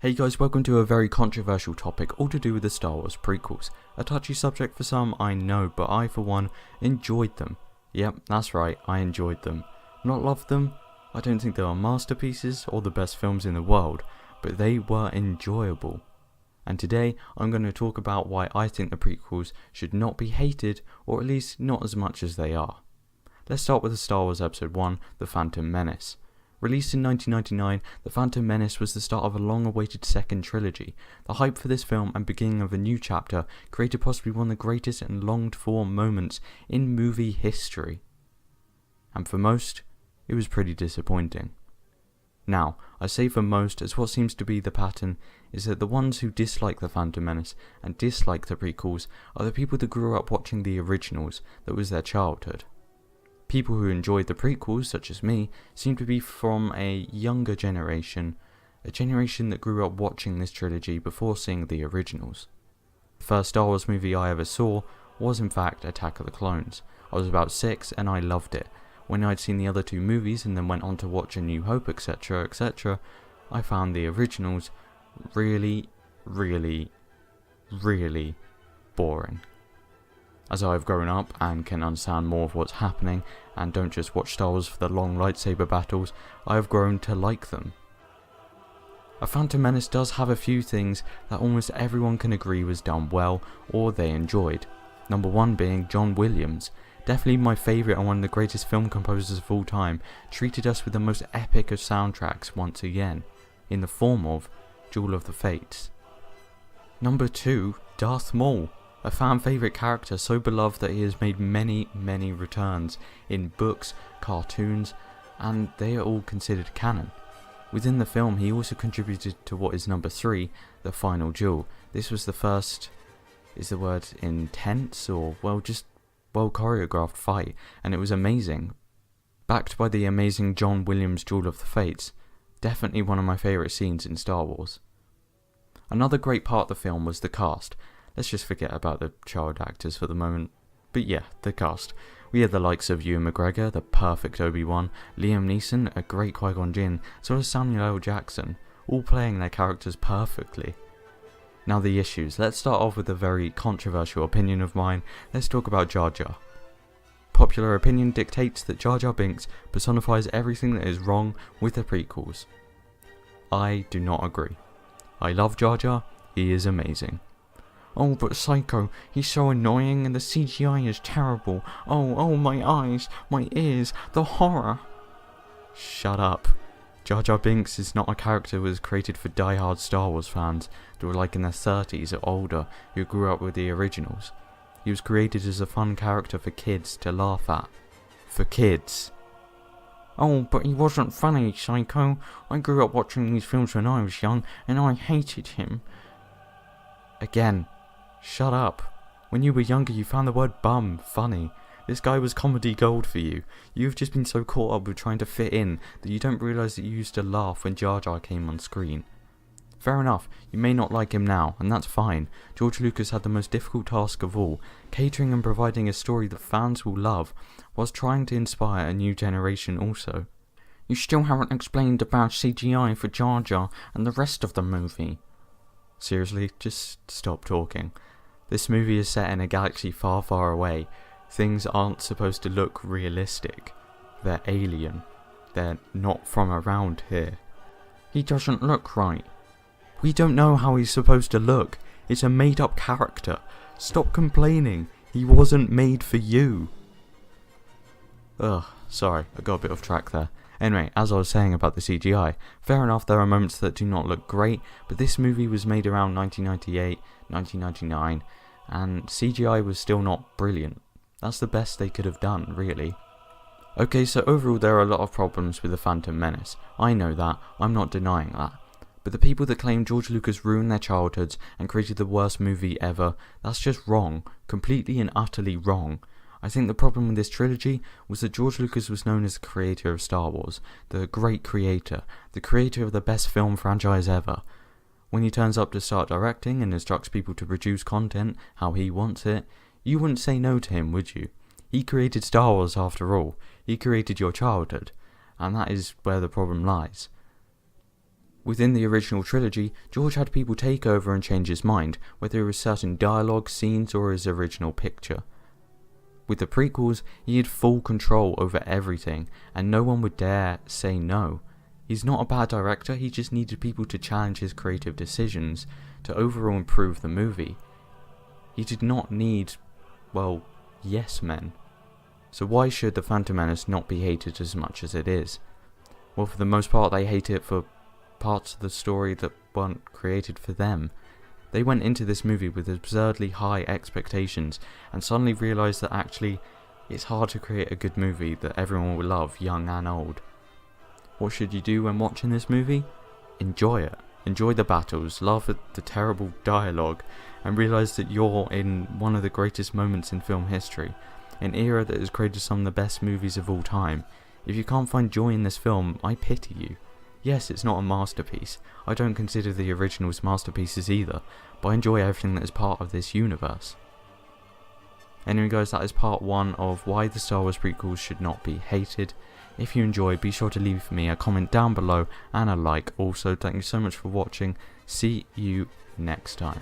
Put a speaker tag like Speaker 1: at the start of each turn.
Speaker 1: Hey guys, welcome to a very controversial topic, all to do with the Star Wars prequels. A touchy subject for some, I know, but I for one, enjoyed them. Yep, that's right, I enjoyed them. Not loved them, I don't think they were masterpieces or the best films in the world, but they were enjoyable. And today, I'm going to talk about why I think the prequels should not be hated, or at least not as much as they are. Let's start with the Star Wars Episode 1, The Phantom Menace. Released in 1999, The Phantom Menace was the start of a long-awaited second trilogy. The hype for this film and beginning of a new chapter created possibly one of the greatest and longed-for moments in movie history. And for most, it was pretty disappointing. Now, I say for most, as what seems to be the pattern is that the ones who dislike The Phantom Menace and dislike the prequels are the people that grew up watching the originals that was their childhood. People who enjoyed the prequels, such as me, seem to be from a younger generation, a generation that grew up watching this trilogy before seeing the originals. The first Star Wars movie I ever saw was in fact Attack of the Clones. I was about 6 and I loved it. When I'd seen the other two movies and then went on to watch A New Hope, etc., etc., I found the originals really boring. As I've grown up and can understand more of what's happening and don't just watch Star Wars for the long lightsaber battles, I have grown to like them. A Phantom Menace does have a few things that almost everyone can agree was done well or they enjoyed. Number one being John Williams, definitely my favourite and one of the greatest film composers of all time, treated us with the most epic of soundtracks once again, in the form of Duel of the Fates. Number two, Darth Maul. A fan favourite character so beloved that he has made many returns in books, cartoons, and they are all considered canon. Within the film he also contributed to what is number 3, the final duel. This was the first, is the word intense or just well choreographed fight, and it was amazing. Backed by the amazing John Williams' Duel of the Fates, definitely one of my favourite scenes in Star Wars. Another great part of the film was the cast. Let's just forget about the child actors for the moment. But yeah, the cast. We had the likes of Ewan McGregor, the perfect Obi-Wan, Liam Neeson, a great Qui-Gon Jinn, as well as Samuel L. Jackson, all playing their characters perfectly. Now the issues. Let's start off with a very controversial opinion of mine. Let's talk about Jar Jar. Popular opinion dictates that Jar Jar Binks personifies everything that is wrong with the prequels. I do not agree. I love Jar Jar, he is amazing. Oh, but Psycho, he's so annoying and the CGI is terrible. Oh, my eyes, my ears, the horror. Shut up. Jar Jar Binks is not a character who was created for die-hard Star Wars fans that were like in their 30s or older who grew up with the originals. He was created as a fun character for kids to laugh at. For kids. Oh, but he wasn't funny, Psycho. I grew up watching these films when I was young and I hated him. Again. Shut up. When you were younger you found the word bum funny. This guy was comedy gold for you. You've just been so caught up with trying to fit in that you don't realise that you used to laugh when Jar Jar came on screen. Fair enough, you may not like him now, and that's fine. George Lucas had the most difficult task of all, catering and providing a story that fans will love, whilst trying to inspire a new generation also. You still haven't explained about CGI for Jar Jar and the rest of the movie. Seriously, just stop talking. This movie is set in a galaxy far away. Things aren't supposed to look realistic. They're alien. They're not from around here. He doesn't look right. We don't know how he's supposed to look. It's a made up character. Stop complaining. He wasn't made for you. Ugh, sorry, I got a bit off track there. Anyway, as I was saying about the CGI, fair enough there are moments that do not look great, but this movie was made around 1998, 1999, and CGI was still not brilliant. That's the best they could have done, really. Okay, so overall there are a lot of problems with The Phantom Menace. I know that, I'm not denying that. But the people that claim George Lucas ruined their childhoods and created the worst movie ever, that's just wrong, completely and utterly wrong. I think the problem with this trilogy was that George Lucas was known as the creator of Star Wars, the great creator, the creator of the best film franchise ever. When he turns up to start directing and instructs people to produce content how he wants it, you wouldn't say no to him, would you? He created Star Wars after all. He created your childhood, and that is where the problem lies. Within the original trilogy, George had people take over and change his mind, whether it was certain dialogue, scenes, or his original picture. With the prequels, he had full control over everything, and no one would dare say no. He's not a bad director, he just needed people to challenge his creative decisions to overall improve the movie. He did not need, well, yes men. So why should The Phantom Menace not be hated as much as it is? Well, for the most part, they hate it for parts of the story that weren't created for them. They went into this movie with absurdly high expectations and suddenly realised that actually it's hard to create a good movie that everyone will love, young and old. What should you do when watching this movie? Enjoy it. Enjoy the battles, laugh at the terrible dialogue, and realise that you're in one of the greatest moments in film history, an era that has created some of the best movies of all time. If you can't find joy in this film, I pity you. Yes, it's not a masterpiece. I don't consider the originals masterpieces either, but I enjoy everything that is part of this universe. Anyway guys, that is part 1 of why the Star Wars prequels should not be hated. If you enjoyed, be sure to leave me a comment down below and a like. Also, thank you so much for watching. See you next time.